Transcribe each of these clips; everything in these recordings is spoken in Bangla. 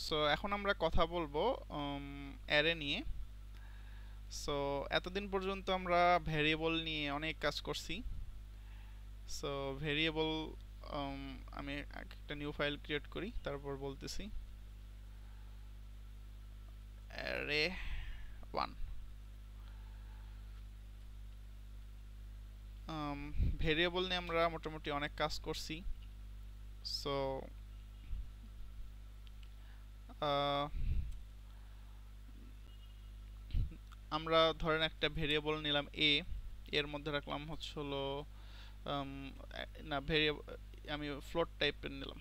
সো এখন আমরা কথা বলবো অ্যারে নিয়ে। সো এতদিন পর্যন্ত আমরা ভ্যারিয়েবল নিয়ে অনেক কাজ করছি। সো ভ্যারিয়েবল, আমি একটা নিউ ফাইল ক্রিয়েট করি, তারপর বলতেছি অ্যারে 1। ভেরিয়েবল নিয়ে আমরা মোটামুটি অনেক কাজ করছি। সো আমরা ধরেন একটা ভেরিয়েবল নিলাম এ, এর মধ্যে রাখলাম হচ্ছে হলো না ভেরিয়েবল, আমি ফ্লোট টাইপের নিলাম,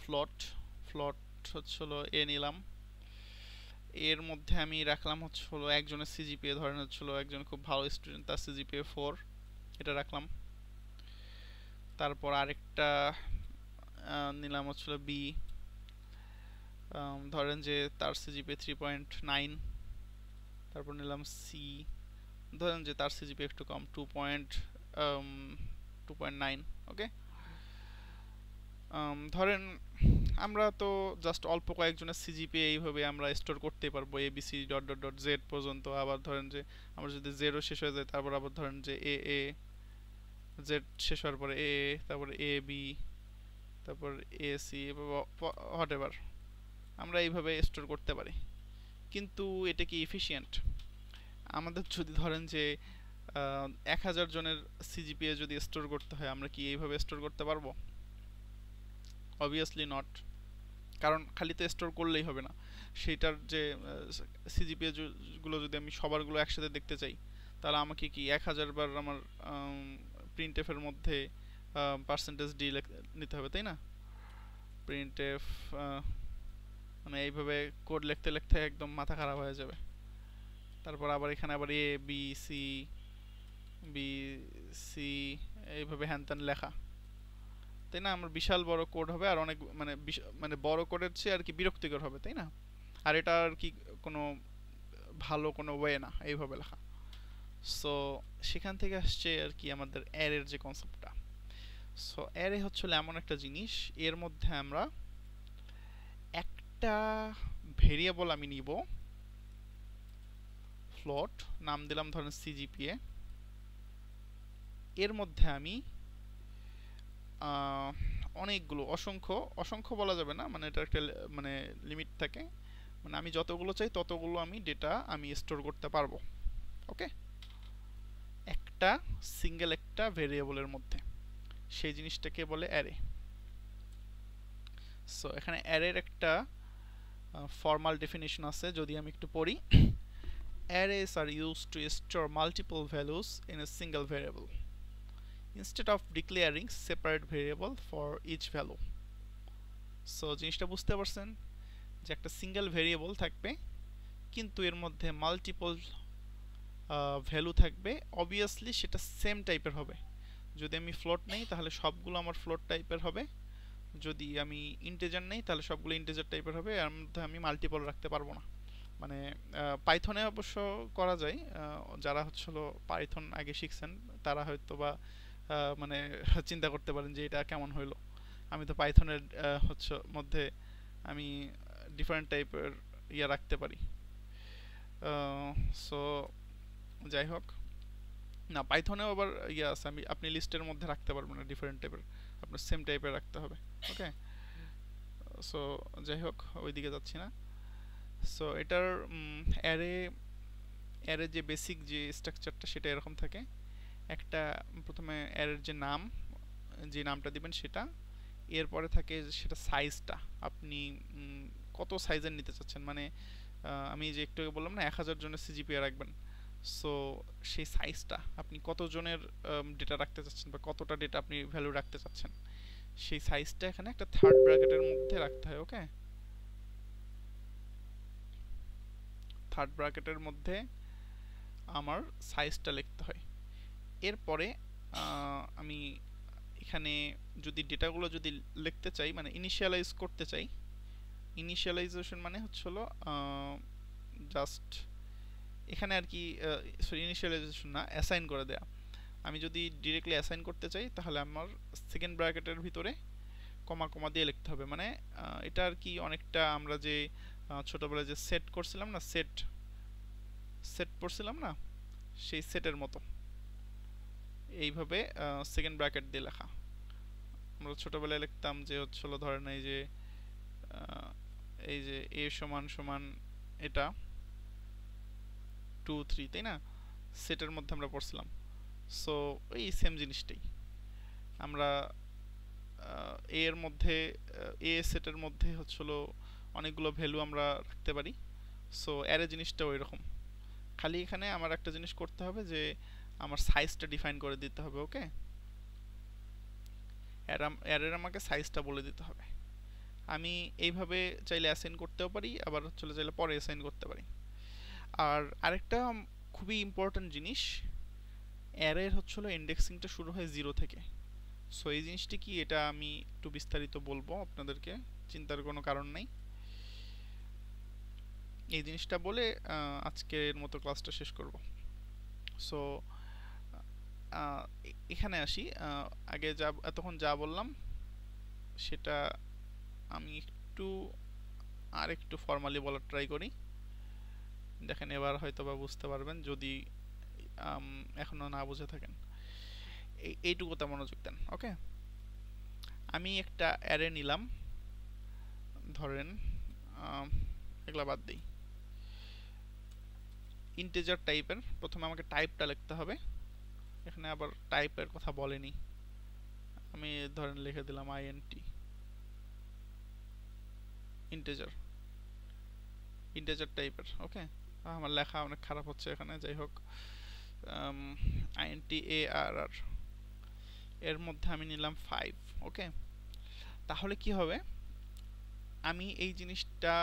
ফ্লোট ফ্লোট হচ্ছে হলো এ নিলাম। এর মধ্যে আমি রাখলাম হচ্ছে হলো একজনের সিজিপিএ, ধরেন হচ্ছে হলো একজন খুব ভালো স্টুডেন্ট, তার সিজিপিএ 4, এটা রাখলাম। তারপর আরেকটা নিলাম হচ্ছে হলো বি, ধরেন যে তার সিজিপিএ 3.9। তারপর নিলাম সি, ধরেন যে তার সিজিপিএ একটু কম, 2.9। ওকে, ধরেন আমরা তো জাস্ট অল্প কয়েকজনের সিজিপিএ এইভাবে আমরা স্টোর করতে পারবো, ABC dot dot dot Z পর্যন্ত। আবার ধরেন যে আমরা যদি জেরো শেষ হয়ে যায়, তারপর আবার ধরেন যে এ এ, জেড শেষ হওয়ার পরে এ, তারপরে এ বি, তারপর এ সি, হোয়াট এভার, আমরা এইভাবে স্টোর করতে পারি। কিন্তু এটা কি এফিশিয়েন্ট? আমাদের যদি ধরেন যে 1000 জনের সিজিপিএ যদি স্টোর করতে হয়, আমরা কি এইভাবে স্টোর করতে পারবো? Obviously not. কারণ খালি তো স্টোর করলেই হবে না, সেইটার যে সিজিপিএ গুলো যদি আমি সবারগুলো একসাথে দেখতে চাই, তাহলে আমাকে কি 1000 বার আমার প্রিন্ট এর মধ্যে পার্সেন্টেজ ডি নিতে হবে, তাই না? প্রিন্ট এফ, মানে এইভাবে কোড লিখতে লিখতে একদম মাথা খারাপ হয়ে যাবে। তারপর আবার এখানে আবার A B C, B C, এইভাবে হ্যান ত্যান লেখা, তাই না? আমার বিশাল বড় কোড হবে, আর অনেক মানে মানে বড় কোডের চেয়ে আর কি বিরক্তিকর হবে, তাই না? আর এটা আর কি কোনো ভালো কোনো ওয়ে না এইভাবে লেখা। সো সেখান থেকে আসছে আর কি আমাদের অ্যারের যে কনসেপ্টটা। সো অ্যারে হচ্ছে এমন একটা জিনিস, এর মধ্যে আমরা একটা ভেরিয়েবল আমি নিব, ফ্লোট, নাম দিলাম ধরেন সিজিপিএ। এর মধ্যে আমি অনেকগুলো, অসংখ্য, অসংখ্য বলা যাবে না, মানে এটা একটা মানে লিমিট থাকে, মানে আমি যতগুলো চাই ততগুলো আমি ডেটা আমি স্টোর করতে পারবো। ওকে, একটা সিঙ্গেল একটা ভেরিয়েবলের মধ্যে, সেই জিনিসটাকে বলে অ্যারে। সো এখানে অ্যারের একটা ফর্মাল ডেফিনিশন আছে, যদি আমি একটু পড়ি। Arrays are used to store multiple values in a single variable instead of declaring separate variable for each value. So জিনিসটা বুঝতে পারছেন যে একটা সিঙ্গেল ভেরিয়েবল থাকবে, কিন্তু এর মধ্যে মাল্টিপল ভ্যালু থাকবে। অবভিয়াসলি সেটা সেম টাইপের হবে। যদি আমি ফ্লোট নেই তাহলে সবগুলো আমার ফ্লোট টাইপের হবে, যদি আমি ইন্টিজার নেই তাহলে সবগুলো ইন্টিজার টাইপের হবে। এর মধ্যে আমি মাল্টিপল রাখতে পারবো না। মানে পাইথনে অবশ্য করা যায়, যারা হচ্ছিল পাইথন আগে শিখছেন তারা হয়তো বা মানে চিন্তা করতে পারেন যে এটা কেমন হইলো। আমি তো পাইথনের হচ্ছে মধ্যে আমি ডিফারেন্ট টাইপের ইয়া রাখতে পারি। সো যাই হোক, না পাইথনেও আবার ইয়া আছে, আমি আপনি লিস্টের মধ্যে রাখতে পারবেন না ডিফারেন্ট টাইপের, আপনার সেম টাইপের রাখতে হবে। ওকে, সো যাই হোক ওইদিকে যাচ্ছি না। সো এটার অ্যারে, অ্যারে যে বেসিক যে স্ট্রাকচারটা সেটা এরকম থাকে। একটা প্রথমে অ্যারের যে নাম, যে নামটা দিবেন সেটা, এরপরে থাকে সেটা সাইজটা, আপনি কত সাইজের নিতে চাচ্ছেন। মানে আমি যে একটু আগে বললাম না 1000 জনের সিজিপিএ রাখবেন, সো সেই সাইজটা আপনি কতজনের ডেটা রাখতে চাচ্ছেন বা কতটা ডেটা আপনি ভ্যালু রাখতে চাচ্ছেন, সেই সাইজটা এখানে একটা থার্ড ব্র্যাকেটের মধ্যে রাখতে হয়। ওকে, থার্ড ব্র্যাকেটের মধ্যে আমার সাইজটা লিখতে হয়। এরপরে আমি এখানে যদি ডেটাগুলো যদি লিখতে চাই, মানে ইনিশিয়ালাইজ করতে চাই, ইনিশিয়ালাইজেশন মানে হচ্ছে হলো জাস্ট এখানে আর কি, সরি ইনিশিয়ালাইজেশন না, অ্যাসাইন করে দেয়া। আমি যদি ডিরেক্টলি অ্যাসাইন করতে চাই তাহলে আমার সেকেন্ড ব্র্যাকেটের ভিতরে কমা কমা দিয়ে লিখতে হবে, মানে এটা আর কি অনেকটা আমরা যে ছোটবেলায় যে সেট করছিলাম না, সেট সেট পড়ছিলাম না, সেই সেটের মতো এইভাবে সেকেন্ড ব্র্যাকেট দিয়ে লেখা। আমরা ছোটবেলায় লিখতাম যে হচ্ছিল ধরেন এই যে এ সমান সমান এটা 2 3, তাই না? সেটের মধ্যে আমরা পড়ছিলাম। সো এই সেম জিনিসটাই আমরা এ এর মধ্যে এ সেটের মধ্যে হচ্ছিল অনেকগুলো ভ্যালু আমরা রাখতে পারি। সো অ্যারে জিনিসটা ওই রকম, খালি এখানে আমার একটা জিনিস করতে হবে যে আমার সাইজটা ডিফাইন করে দিতে হবে। ওকে, অ্যারের আমাকে সাইজটা বলে দিতে হবে। আমি এইভাবে চাইলে অ্যাসাইন করতেও পারি, আবার চলে চাইলে পরে অ্যাসাইন করতে পারি। আর আরেকটা খুবই ইম্পর্ট্যান্ট জিনিস, অ্যারের হচ্ছিল ইন্ডেক্সিংটা শুরু হয় 0 থেকে। সো এই জিনিসটি কি, এটা আমি একটু বিস্তারিত বলবো আপনাদেরকে, চিন্তার কোনো কারণ নাই। এই জিনিসটা বলে আজকের মতো ক্লাসটা শেষ করব। সো এখানে আসি, আগে যা এতক্ষণ যা বললাম সেটা আমি আরেকটু ফর্মালি বলার ট্রাই করি। দেখেন এবার হয়তো বা বুঝতে পারবেন, যদি এখনো না বুঝে থাকেন। এইটুকুতে মনোযোগ দেন। ওকে, আমি একটা অ্যারে নিলাম, ধরেন এগুলা বাদ দিই, ইন্টিজার টাইপের। প্রথমে আমাকে টাইপটা লিখতে হবে, এখানে আবার টাইপের কথা বলেনি, আমি ধরেন লিখে দিলাম আইএনটি, ইন্টিজার, ইন্টিজার টাইপের। ওকে, আমার লেখা অনেক খারাপ হচ্ছে এখানে, যাই হোক, আইএনটি এ আর আর, এর মধ্যে আমি নিলাম 5। ওকে, তাহলে কি হবে, আমি এই জিনিসটা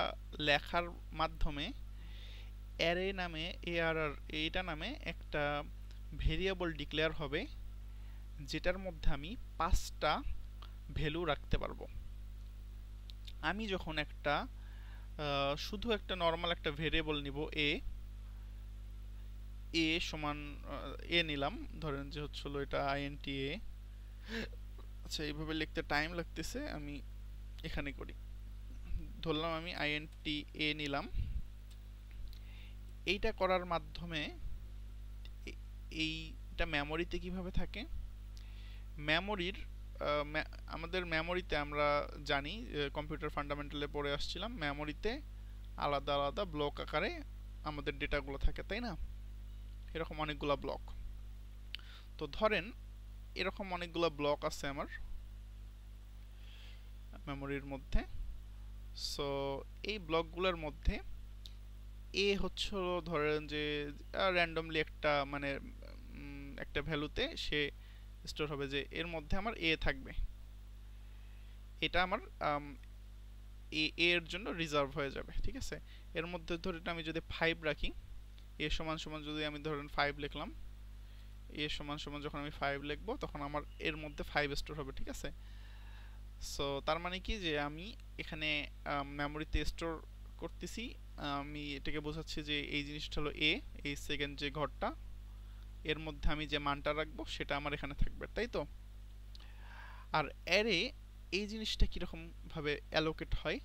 লেখার মাধ্যমে অ্যারে নামে এআরআর এইটা নামে একটা ভেরিয়েবল ডিক্লেয়ার হবে, যেটার মধ্যে আমি 5টা ভ্যালু রাখতে পারবো। আমি যখন একটা শুধু একটা নর্মাল একটা ভেরিয়েবল নিব এ সমান এ নিলাম, ধরেন যে হচ্ছিল এটা আইএনটি এ। আচ্ছা, এইভাবে লিখতে টাইম লাগতেছে, আমি এখানে করি, ধরলাম আমি আইএনটি এ নিলাম। এইটা করার মাধ্যমে এইটা মেমোরিতে কিভাবে থাকে, মেমোরির আমাদের মেমোরিতে আমরা জানি, কম্পিউটার ফান্ডামেন্টালে পড়ে আসছিলাম, মেমোরিতে আলাদা আলাদা ব্লক আকারে আমাদের ডেটাগুলো থাকে, তাই না? এরকম অনেকগুলো ব্লক। তো ধরেন এরকম অনেকগুলো ব্লক আছে আমার মেমোরির মধ্যে। সো এই ব্লকগুলোর মধ্যে এ হচ্ছে ধরেন যে র্যান্ডমলি একটা মানে একটা ভ্যালুতে সে স্টোর হবে, যে এর মধ্যে আমার এ থাকবে, এটা আমার এর জন্য রিজার্ভ হয়ে যাবে। ঠিক আছে, এর মধ্যে ধরে আমি যদি 5 রাখি, এ সমান সমান যদি আমি ধরেন 5 লিখলাম, এ সমান সমান যখন আমি 5 লিখবো তখন আমার এর মধ্যে 5 স্টোর হবে। ঠিক আছে, সো তার মানে কি যে আমি এখানে মেমোরিতে স্টোর করতেছি, আমি এটাকে বোঝাচ্ছি যে এই জিনিসটা হলো এ, এই সেকেন্ড যে ঘরটা, এর মধ্যে আমি যে মানটা রাখবো সেটা আমার এখানে থাকবে, তাই তো? আর অ্যারে এই জিনিসটা কীরকম ভাবে অ্যালোকেট হয়,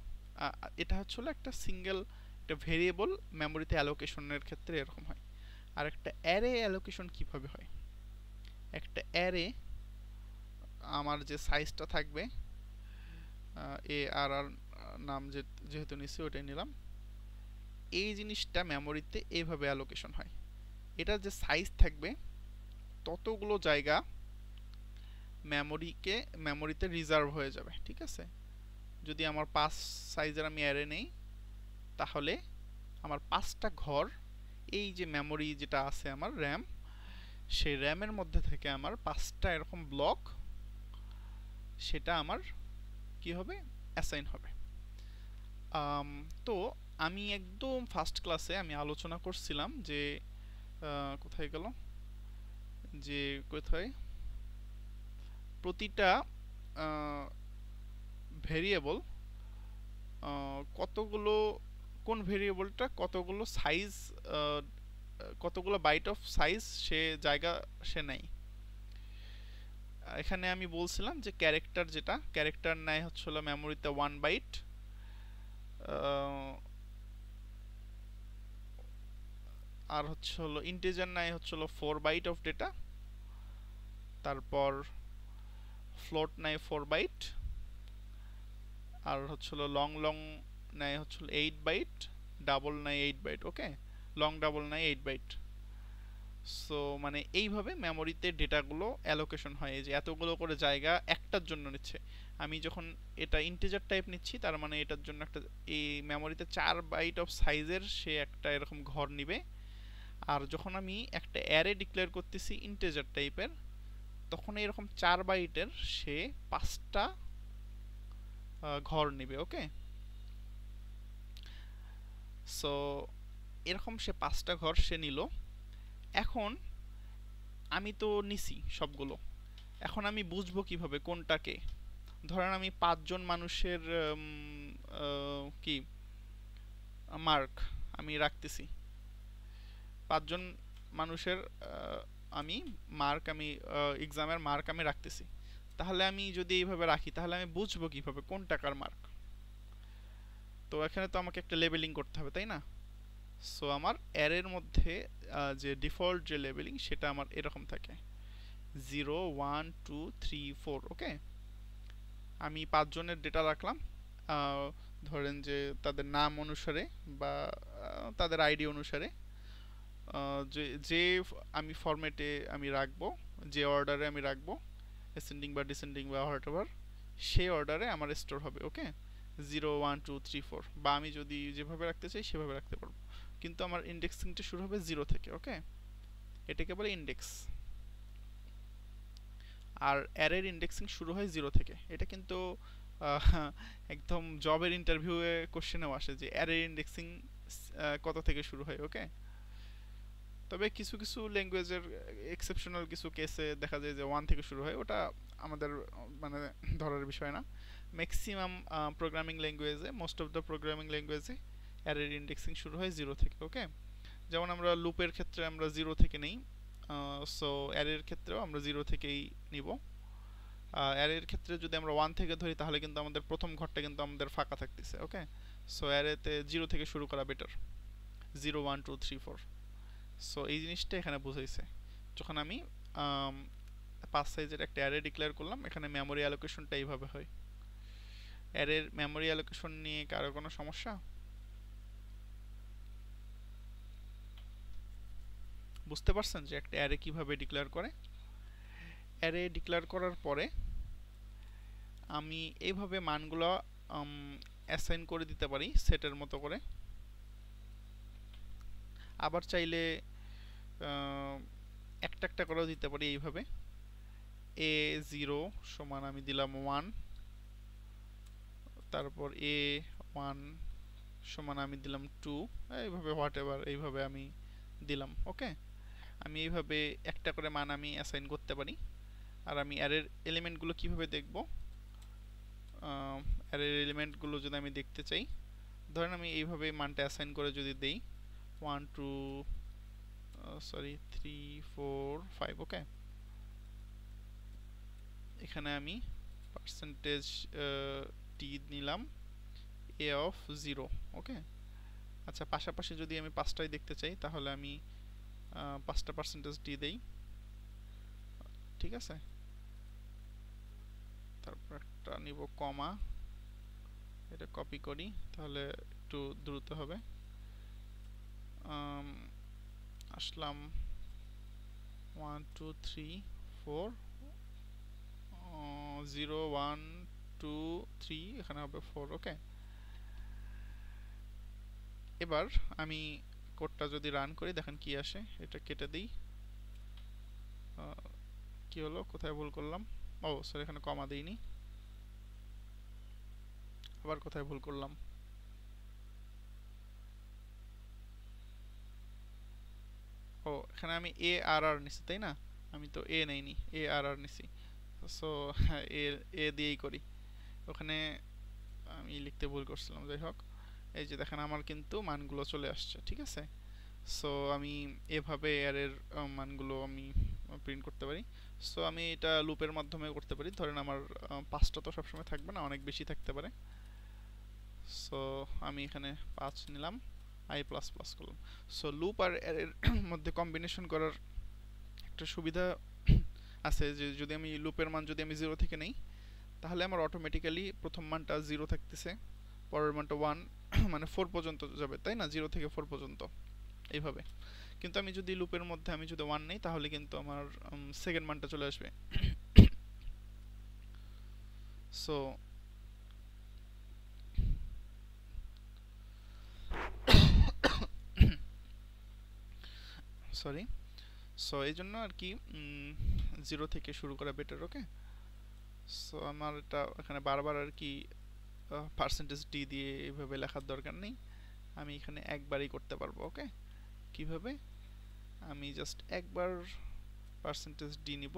এটা হচ্ছে একটা সিঙ্গেল একটা ভেরিয়েবল মেমোরিতে অ্যালোকেশনের ক্ষেত্রে এরকম হয়। আর একটা অ্যারে অ্যালোকেশন কিভাবে হয়, একটা অ্যারে আমার যে সাইজটা থাকবে, এ আর আর নাম যেহেতু নিচ্ছি ওটাই নিলাম, এই জিনিসটা মেমোরিতে এইভাবে অ্যালোকেশন হয়। এটার যে সাইজ থাকবে ততগুলো জায়গা মেমোরিতে রিজার্ভ হয়ে যাবে। ঠিক আছে, যদি আমার 5 সাইজের আমি অ্যারে নেই, তাহলে আমার 5টা ঘর, এই যে মেমোরি যেটা আছে আমার র্যাম, সেই র্যামের মধ্যে থেকে আমার 5টা এরকম ব্লক, সেটা আমার কি হবে, অ্যাসাইন হবে। তো আমি একদম ফার্স্ট ক্লাসে আমি আলোচনা করছিলাম যে কোথায় গেল, যে কোথায় প্রতিটা ভেরিয়েবল কতগুলো, কোন ভেরিয়েবলটা কতগুলো সাইজ, কতগুলো বাইট অফ সাইজ সে জায়গা সে নেয়। এখানে আমি বলছিলাম যে ক্যারেক্টার, যেটা ক্যারেক্টার নেয় হচ্ছে হলো মেমোরিতে 1 বাইট, আর হচ্ছে হলো ইন্টিজার নেয় হচ্ছে হলো 4 বাইট অফ ডেটা, তারপর ফ্লোট নেয় 4 বাইট, আর হচ্ছে হলো লং লং নেয় হচ্ছে হলো 8 বাইট, ডাবল নেয় 8 বাইট। ওকে, লং ডাবল নেয় 8 বাইট। সো মানে এইভাবে মেমোরিতে ডেটাগুলো অ্যালোকেশন হয়, এই যে এতগুলো করে জায়গা একটার জন্য নিচ্ছে। আমি যখন এটা ইন্টিজার টাইপ নিচ্ছি, তার মানে এটার জন্য একটা, এই মেমোরিতে 4 বাইট অফ সাইজের সে একটা এরকম ঘর নিবে। আর যখন আমি একটা অ্যারে ডিক্লেয়ার করতেছি ইন্টিজার টাইপের, তখন এরকম 4 বাইটের সে 5টা ঘর নিবে। ওকে, সো এরকম সে 5টা ঘর সে নিল। এখন আমি তো নিছি সবগুলো, এখন আমি বুঝবো কিভাবে কোনটাকে? ধরেন আমি 5জন মানুষের কি মার্ক আমি রাখতেছি, 5জন মানুষের আমি মার্ক, আমি এক্সামের মার্ক আমি রাখতেছি। তাহলে আমি যদি এইভাবে রাখি, তাহলে আমি বুঝবো কিভাবে কোন টাকার মার্ক? তো এখানে তো আমাকে একটা লেবেলিং করতে হবে, তাই না? সো আমার অ্যারের মধ্যে যে ডিফল্ট যে লেবেলিং, সেটা আমার এরকম থাকে 0 1 2 3 4। ওকে, আমি 5জনের ডেটা রাখলাম, ধরেন যে তাদের নাম অনুসারে বা তাদের আইডি অনুসারে, যে যে আমি ফরম্যাটে আমি রাখবো, যে অর্ডারে আমি রাখবো, অ্যাসেন্ডিং বা ডিসেন্ডিং বা হোয়াটএভার, সেই অর্ডারে আমার স্টোর হবে। ওকে, 0 1 2 3 4, বা আমি যদি যেভাবে রাখতে চাই সেভাবে রাখতে পারবো, কিন্তু আমার ইন্ডেক্সিংটা শুরু হবে 0 থেকে। ওকে, এটাকে বলে ইন্ডেক্স। আর অ্যারের ইন্ডেক্সিং শুরু হয় 0 থেকে। এটা কিন্তু একদম জবের ইন্টারভিউয়ে কোশ্চেনেও আসে যে অ্যারের ইন্ডেক্সিং কত থেকে শুরু হয়। ওকে, তবে কিছু কিছু ল্যাঙ্গুয়েজের এক্সেপশনাল কিছু কেসে দেখা যায় যে 1 থেকে শুরু হয়, ওটা আমাদের মানে ধরার বিষয় না। ম্যাক্সিমাম প্রোগ্রামিং ল্যাঙ্গুয়েজে, মোস্ট অফ দ্য প্রোগ্রামিং ল্যাঙ্গুয়েজে অ্যারের ইন্ডেক্সিং শুরু হয় 0 থেকে। ওকে, যেমন আমরা লুপের ক্ষেত্রে আমরা 0 থেকে নেই, সো অ্যারের ক্ষেত্রেও আমরা 0 থেকেই নিব। অ্যারের ক্ষেত্রে যদি আমরা 1 থেকে ধরি, তাহলে কিন্তু আমাদের প্রথম ঘরটা কিন্তু আমাদের ফাঁকা থাকতেছে। ওকে, সো অ্যারেতে 0 থেকে শুরু করা বেটার, 0 1 2 3 4। সো এই জিনিসটা এখানে বুঝাইছে। যখন আমি 5 সাইজের একটা অ্যারে ডিক্লেয়ার করলাম, এখানে মেমোরি অ্যালোকেশনটা এইভাবে হয়। অ্যারের মেমোরি অ্যালোকেশন নিয়ে কারো কোনো সমস্যা? বুঝতে পারছেন যে একটা অ্যারে কিভাবে ডিক্লেয়ার করে? অ্যারে ডিক্লেয়ার করার পরে আমি এইভাবে মানগুলো অ্যাসাইন করে দিতে পারি সেটের মতো করে। আবার চাইলে একটা একটা করেও দিতে পারি এইভাবে। a0 সমান আমি দিলাম 1, তারপর a1 সমান আমি দিলাম 2, এইভাবে হোয়াটএভার, এইভাবে আমি দিলাম। ওকে, আমি এইভাবে একটা করে মান আমি অ্যাসাইন করতে পারি। আর আমি অ্যারের এলিমেন্টগুলো কিভাবে দেখব? অ্যারের এলিমেন্টগুলো যদি আমি দেখতে চাই, ধরেন আমি এইভাবে মানটা অ্যাসাইন করে যদি দেই 1 2 3 4 5। ওকে, এখানে আমি পার্সেন্টেজ টি নিলাম a অফ 0। ওকে, আচ্ছা, পাশাপাশি যদি আমি 5টাই দেখতে চাই, তাহলে আমি 5টা পার্সেন্টেজ ডি দেই। ঠিক আছে, তারপর একটা নিব কমা, এটা কপি করি তাহলে একটু দ্রুত হবে। আসলাম 1 2 3 4, 0 1 2 3, এখানে হবে 4। ওকে, এবার আমি কোডটা যদি রান করি, দেখেন কি আসে। এটা কেটে দিই। কি হলো, কোথায় ভুল করলাম? ও সরি, এখানে কমা দিইনি, আবার কোথায় ভুল করলাম? ও, এখানে আমি এ আর আর নিছি, তাই না? আমি তো এ নেইনি, এ আর আর নিছি। সো এ এ দিয়েই করি। ওখানে আমি লিখতে ভুল করছিলাম, যাই হোক। এই যে দেখেন আমার কিন্তু মানগুলো চলে আসছে। ঠিক আছে, সো আমি এভাবে এর মানগুলো আমি প্রিন্ট করতে পারি। সো আমি এটা লুপের মাধ্যমে করতে পারি। ধরেন আমার 5টা তো সবসময় থাকবে না, অনেক বেশি থাকতে পারে। সো আমি এখানে 5 নিলাম, i প্লাস প্লাস করলাম। সো লুপ আর এর মধ্যে কম্বিনেশন করার একটা সুবিধা আছে যে যদি আমি লুপের মান যদি আমি 0 থেকে নেই, তাহলে আমার অটোমেটিক্যালি প্রথম মানটা 0 থাকতেছে, পরের মানটা 1 মানে 4 পর্যন্ত যাবে, তাই না? 0 থেকে 4 পর্যন্ত এইভাবে। কিন্তু আমি যদি লুপের মধ্যে আমি যদি 1 নেই, তাহলে কিন্তু আমার সেকেন্ড মানটা চলে আসবে। সো সরি, সো এই জন্য আর কি 0 থেকে শুরু করা বেটার। ওকে, সো আমার এটা এখানে বারবার আর কি পার্সেন্টেজ ডি দিয়ে এইভাবে লেখার দরকার নেই, আমি এখানে একবারই করতে পারবো। ওকে, কিভাবে? আমি জাস্ট একবার পার্সেন্টেজ ডি নিব,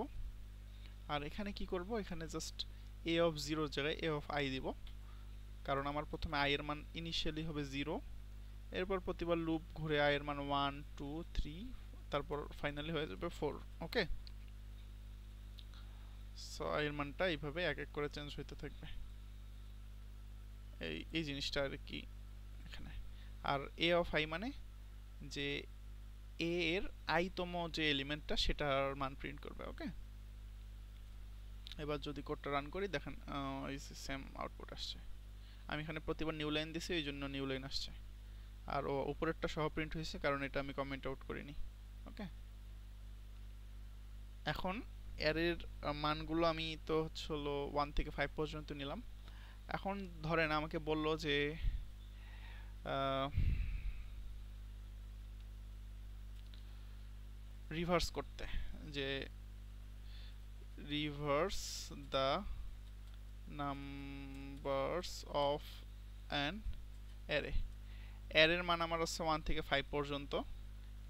আর এখানে কি করব, এখানে জাস্ট এ অফ 0 জায়গায় এ অফ আই দিব, কারণ আমার প্রথমে আই এর মান ইনিশিয়ালি হবে 0, এরপর প্রতিবার লুপ ঘুরে আই এর মান 1 2 3, তারপর ফাইনালি হয়ে যাবে 4। ওকে, সো আই এর মানটা এইভাবে এক এক করে চেঞ্জ হইতে থাকবে, এই জিনিসটা আর কি এখানে। আর এ অফ আই মানে যে এ এর আইতম যে এলিমেন্টটা সেটার মান প্রিন্ট করবে। ওকে, এবার যদি কোডটা রান করি দেখেন এই সেম আউটপুট আসছে। আমি এখানে প্রতিবার নিউ লাইন দিছি, এই জন্য নিউ লাইন আসছে, আর ও উপরেরটা সহ প্রিন্ট হয়েছে কারণ এটা আমি কমেন্ট আউট করিনি। ওকে, এখন অ্যারের মানগুলো আমি তো হচ্ছে হলো 1 থেকে 5 পর্যন্ত নিলাম। এখন ধরেন আমাকে বলল যে রিভার্স করতে, যে reverse the numbers of an array. অ্যারের মান আমার হচ্ছে 1 থেকে 5 পর্যন্ত,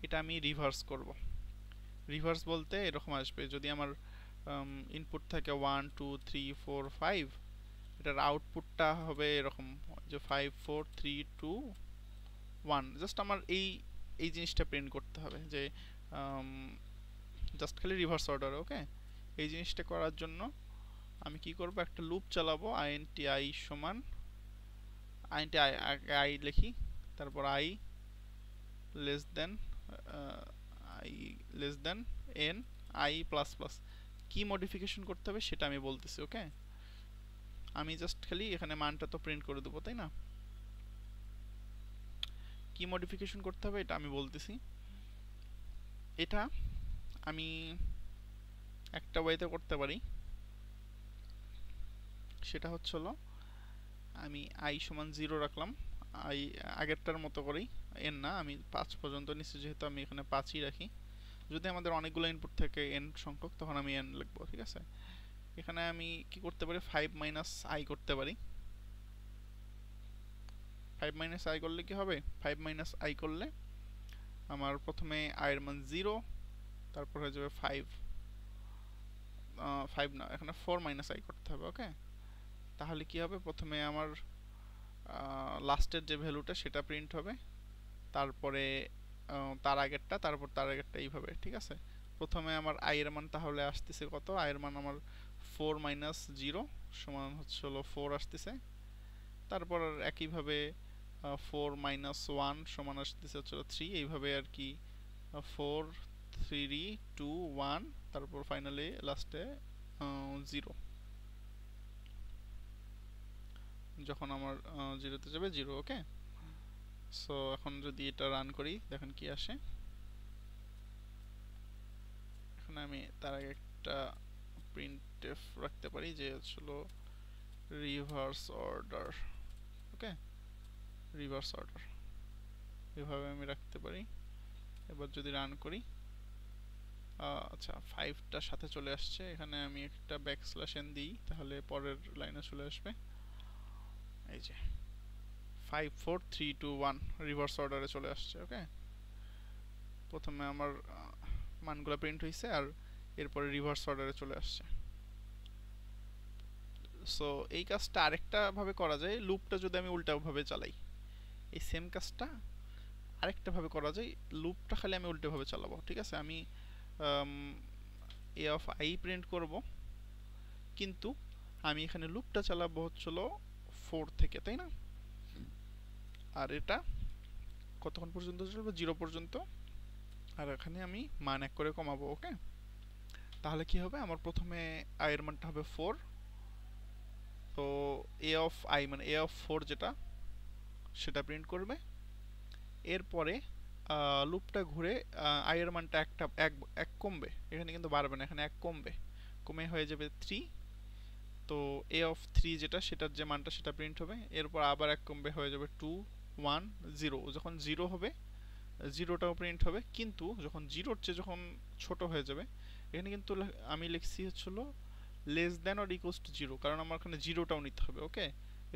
এটা আমি রিভার্স করব। রিভার্স বলতে এরকম আসবে, যদি আমার ইনপুট থাকে 1 2 3 4 5, এটার আউটপুটটা হবে এরকম যে 5 4 3 2 1। জাস্ট আমার এই জিনিসটা প্রিন্ট করতে হবে যে জাস্ট খালি রিভার্স অর্ডার। ওকে, এই জিনিসটা করার জন্য আমি কি করব, একটা লুপ চালাবো, আইএনটি আই সমান আইএনটি আই, আই লিখি, তারপর i less than i less than n i plus plus. কি মডিফিকেশন করতে হবে সেটা আমি বলতেছি। ওকে, আমি জাস্ট খালি এখানে মানটা তো প্রিন্ট করে দেবো, তাই না? কি মডিফিকেশন করতে হবে এটা আমি বলতেছি। এটা আমি একটা ওয়েতে করতে পারি, সেটা হচ্ছে হলো আমি আই সমান 0 রাখলাম, আই আগেরটার মতো করেই, এন না, আমি 5 পর্যন্ত নিচ্ছি যেহেতু আমি এখানে 5ই রাখি। যদি আমাদের অনেকগুলো ইনপুট থাকে এন সংখ্যক, তখন আমি এন লিখবো। ঠিক আছে, এখানে আমি কি করতে পারি, 5 মাইনাস আই করতে পারি। 5 মাইনাস আই করলে কি হবে, 5 মাইনাস আই করলে আমার প্রথমে আই এর মান 0, তারপর হয়ে যাবে 5 5 না, এখানে 4 মাইনাস আই করতে হবে। ওকে, তাহলে কি হবে, প্রথমে আমার লাস্টের যে ভ্যালুটা সেটা প্রিন্ট হবে, তারপরে তার আগেরটা, তারপর তার আগেরটা, এইভাবে। ঠিক আছে, প্রথমে আমার আই এর মান তাহলে আসতেছে কত, আই এর মান আমার 4 মাইনাস 0 সমান হচ্ছে হলো 4 আসতেছে, তারপর একইভাবে 4 মাইনাস 1 সমান আসতেছে হচ্ছে 3, এইভাবে আর কি 4 3 2 1, তারপর ফাইনালি লাস্টে 0, যখন আমার 0-তে যাবে 0। ওকে, সো এখন যদি এটা রান করি দেখেন কি আসে। এখানে আমি তার আগে একটা প্রিন্টএফ রাখতে পারি যে হলো রিভার্স অর্ডার। ওকে, রিভার্স অর্ডার এভাবে আমি রাখতে পারি। এবার যদি রান করি, আচ্ছা 5টার সাথে চলে আসছে, এখানে আমি একটা ব্যাকস্ল্যাশ এন দিই, তাহলে পরের লাইনে চলে আসবে। এই যে 5 4 3 2 1 রিভার্স অর্ডারে চলে আসছে। ওকে, প্রথমে আমার মানগুলো প্রিন্ট হয়েছে আর এরপরে রিভার্স অর্ডারে চলে আসছে। সো এই কাজটা আরেকটা ভাবে করা যায়, লুপটা যদি আমি উল্টা ভাবে চালাই, এই সেম কাজটা আরেকটা ভাবে করা যায়, লুপটা খালি আমি উল্টো ভাবে চালাবো। ঠিক আছে, আমি এ অফ আই প্রিন্ট করব, কিন্তু আমি এখানে লুপটা চালাবো হচ্ছিল 4 থেকে, তাই না? আর এটা কতক্ষণ পর্যন্ত চলবে? 0 পর্যন্ত। আর এখানে আমি মান 1 করে কমাবো। ওকে, তাহলে কি হবে? আমার প্রথমে আই এর মানটা হবে 4, তো এ অফ আই মানে এ অফ 4 যেটা, সেটা প্রিন্ট করবে। এরপরে লুপটা ঘুরে আই এর মানটা এক কমবে, এখানে কিন্তু বাড়বে না, এখানে 1 কমবে, কমে হয়ে যাবে 3। তো এ অফ 3 যেটা, সেটার যে মানটা সেটা প্রিন্ট হবে। এরপর আবার 1 কমবে, হয়ে যাবে 2 1 0। যখন 0 হবে, 0টাও প্রিন্ট হবে। কিন্তু যখন 0-র চেয়ে যখন ছোট হয়ে যাবে, এখানে কিন্তু আমি লিখছি হচ্ছিল less than or equals to 0, কারণ আমার এখানে 0টাও নিতে হবে। ওকে,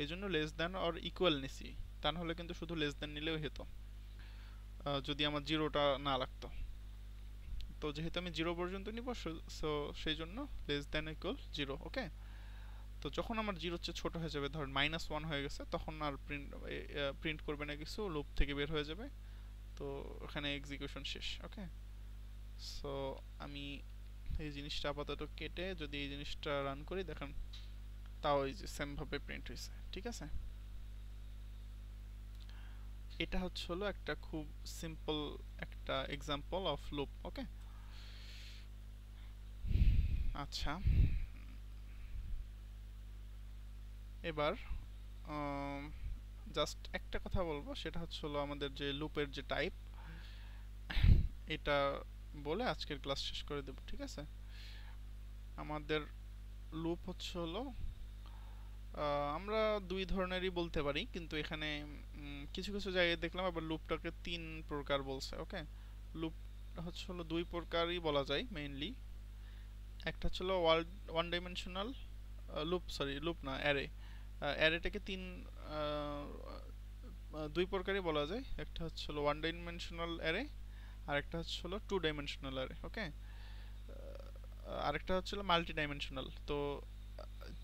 এই জন্য লেস দ্যান অর ইকুয়াল নিছি, তা নাহলে কিন্তু শুধু লেস দ্যান নিলেও হতো, যদি আমার 0টা না লাগতো। তো যেহেতু আমি 0 পর্যন্ত নিব, সো সেই জন্য লেস দ্যান ইকুয়াল 0। ওকে, তো যখন আমার 0-র চেয়ে ছোট হয়ে যাবে, ধরেন -1 হয়ে গেছে, তখন আর প্রিন্ট করবে না কিছু, লুপ থেকে বের হয়ে যাবে। তো ওখানে এক্সিকিউশন শেষ। ওকে, সো আমি এই জিনিসটা আপাতত কেটে যদি এই জিনিসটা রান করি, দেখেন তাও এই যে সেম ভাবে প্রিন্ট হয়েছে। ঠিক আছে, এটা হচ্ছে হলো একটা খুব সিম্পল একটা এক্সাম্পল অফ লুপ। ওকে, আচ্ছা, এবার জাস্ট একটা কথা বলবো, সেটা হচ্ছে হলো আমাদের যে লুপের যে টাইপ, এটা বলে আজকের ক্লাস শেষ করে দেব। ঠিক আছে, আমাদের লুপ হচ্ছে হলো আমরা দুই ধরনেরই বলতে পারি, কিন্তু এখানে কিছু কিছু জায়গায় দেখলাম আবার লুপটাকে 3 প্রকার বলছে। ওকে, লুপ হচ্ছে হলো 2 প্রকারই বলা যায় মেইনলি। একটা হচ্ছে হলো one dimensional loop, sorry loop না, অ্যারে। অ্যারেটাকে 2 প্রকারই বলা যায়। একটা হচ্ছে হলো ওয়ান ডাইমেনশনাল অ্যারে, আর একটা হচ্ছে হলো 2 ডাইমেনশনাল অ্যারে। ওকে, আরেকটা হচ্ছে হলো মাল্টি ডাইমেনশনাল। তো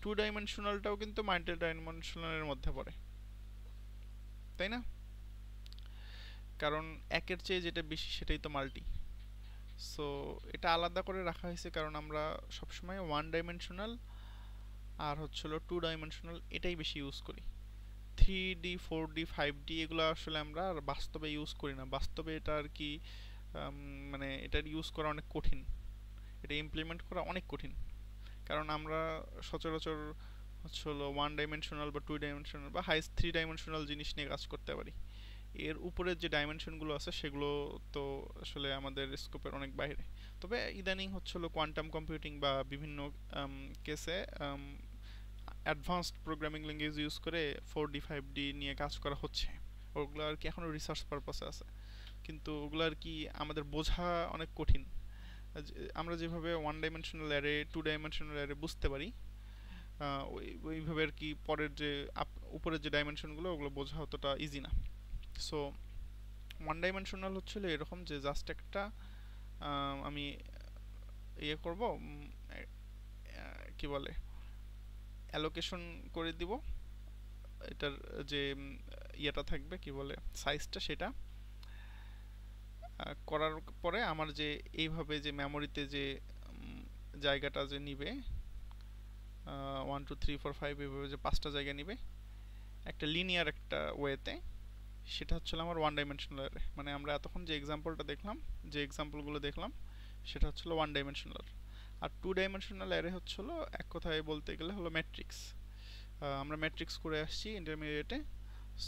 2 ডাইমেনশনালটাও কিন্তু মাল্টি ডাইমেনশনালের মধ্যে পড়ে, তাই না? কারণ একের চেয়ে যেটা বেশি সেটাই তো মাল্টি। সো এটা আলাদা করে রাখা হয়েছে, কারণ আমরা সবসময় ওয়ান ডাইমেনশনাল আর হচ্ছে হলো 2 ডাইমেনশনাল এটাই বেশি ইউজ করি। 3D 4D 5D এগুলো আসলে আমরা আর বাস্তবে ইউজ করি না। বাস্তবে এটা আর কি মানে এটার ইউজ করা অনেক কঠিন, এটা ইমপ্লিমেন্ট করা অনেক কঠিন। কারণ আমরা সচরাচর হচ্ছে হলো ওয়ান ডাইমেনশনাল বা 2 ডাইমেনশনাল বা হাইস্ট 3 ডাইমেনশনাল জিনিস নিয়ে কাজ করতে পারি। এর উপরের যে ডাইমেনশনগুলো আছে সেগুলো তো আসলে আমাদের স্কোপের অনেক বাইরে। তবে ইদানিং হচ্ছে হলো কোয়ান্টাম কম্পিউটিং বা বিভিন্ন কেসে অ্যাডভান্সড প্রোগ্রামিং ল্যাঙ্গুয়েজ ইউজ করে 4D 5D নিয়ে কাজ করা হচ্ছে। ওগুলো আর কি এখনও রিসার্চ পারপাসে আছে, কিন্তু ওগুলো আর কি আমাদের বোঝা অনেক কঠিন। আমরা যেভাবে one dimensional array 2 dimensional array বুঝতে পারি, ওইভাবে আর কি পরের যে উপরের যে ডাইমেনশনগুলো ওগুলো বোঝা অতটা ইজি না। সো ওয়ান ডাইমেনশনাল হচ্ছিল এরকম যে জাস্ট একটা আমি ইয়ে করব, কি বলে, অ্যালোকেশন করে দিব, এটার যে ইয়েটা থাকবে, কি বলে, সাইজটা, সেটা করার পরে আমার যে এইভাবে যে মেমোরিতে যে জায়গাটা যে নিবে 1 2 3 4 5 এইভাবে যে 5টা জায়গা নিবে একটা লিনিয়ার একটা ওয়েতে, সেটা হচ্ছে আমার ওয়ান ডাইমেনশনাল অ্যারে। মানে আমরা এতক্ষণ যে এক্সাম্পলটা দেখলাম, যে এক্সাম্পলগুলো দেখলাম, সেটা হচ্ছিল ওয়ান ডাইমেনশনাল। আর 2 ডাইমেনশনাল অ্যারে হচ্ছিল এক কথায় বলতে গেলে হলো ম্যাট্রিক্স। আমরা ম্যাট্রিক্স করে আসছি ইন্টারমিডিয়েটে।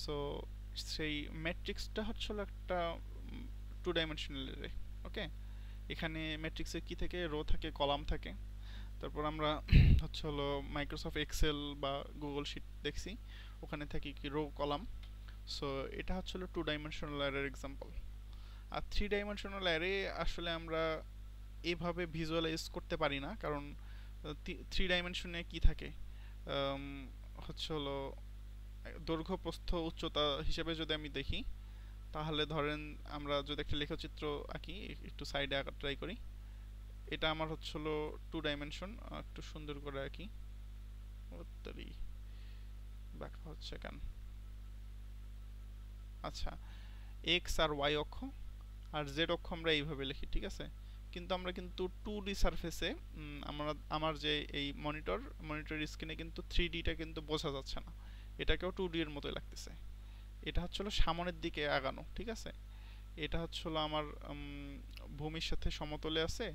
সো সেই ম্যাট্রিক্সটা হচ্ছিল একটা 2 ডাইমেনশনাল অ্যারে। ওকে, এখানে ম্যাট্রিক্সে কি থাকে, রো থাকে, কলাম থাকে। তারপর আমরা হচ্ছে হলো মাইক্রোসফট এক্সেল বা গুগল শিট দেখছি, ওখানে থাকে কি রো কলাম। সো এটা হচ্ছে হলো 2 ডাইমেনশনাল অ্যারের এক্সাম্পল। আর 3 ডাইমেনশনাল অ্যারে আসলে আমরা এভাবে ভিজুয়ালাইজ করতে পারি না, কারণ 3 ডাইমেনশনে কি থাকে, হচ্ছে হলো দৈর্ঘ্য প্রস্থ উচ্চতা হিসেবে যদি আমি দেখি, তাহলে ধরেন আমরা যদি একটা লেখচিত্র আঁকি, একটু সাইডে আঁকা ট্রাই করি, এটা আমার হচ্ছে হলো 2 ডাইমেনশন। একটু সুন্দর করে আঁকি, ব্যাখ্যা হচ্ছে কেন। আচ্ছা, এক্স আর ওয়াই অক্ষ আর জেড অক্ষ আমরা এইভাবে লিখি, ঠিক আছে? কিন্তু আমরা কিন্তু 2D সারফেসে আমার যে এই মনিটর স্ক্রিনে কিন্তু 3Dটা কিন্তু বোঝা যাচ্ছে না, এটাকেও 2D এর মতোই লাগতেছে। এটা হচ্ছে হলো সামনের দিকে আগানো, ঠিক আছে। এটা হচ্ছে হলো আমার ভূমির সাথে সমতলে আছে,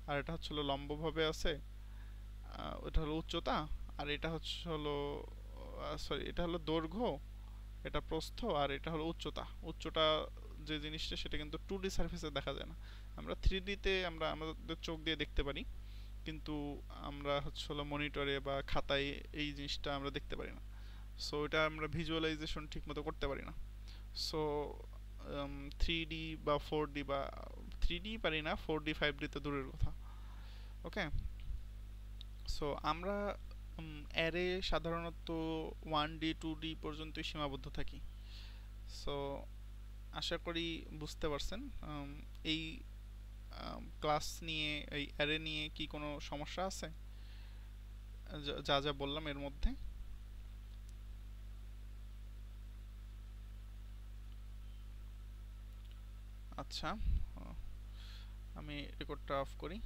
আর এটা হচ্ছে হলো লম্বভাবে আছে। ওটা হলো উচ্চতা, আর এটা হচ্ছে হলো সরি, এটা হলো দৈর্ঘ্য, এটা প্রস্থ, আর এটা হলো উচ্চতা যে জিনিসটা সেটা কিন্তু 2D সারফেসে দেখা যায় না। আমরা 3Dতে আমরা আমাদের চোখ দিয়ে দেখতে পারি, কিন্তু আমরা হচ্ছে হলো মনিটরে বা খাতায় এই জিনিসটা আমরা দেখতে পারি না। সো এটা আমরা ভিজুয়ালাইজেশন ঠিক মতো করতে পারি না। সো 3D বা 4D বা 3D পারি না, 4D 5D তো দূরের কথা। ওকে, সো আমরা অ্যারে সাধারণত 1D 2D পর্যন্তই সীমাবদ্ধ থাকি। সো আশা করি বুঝতে পারছেন। এই ক্লাস নিয়ে, এই অ্যারে নিয়ে কি কোনো সমস্যা আছে যা যা বললাম এর মধ্যে? আচ্ছা, আমি রেকর্ডটা অফ করি।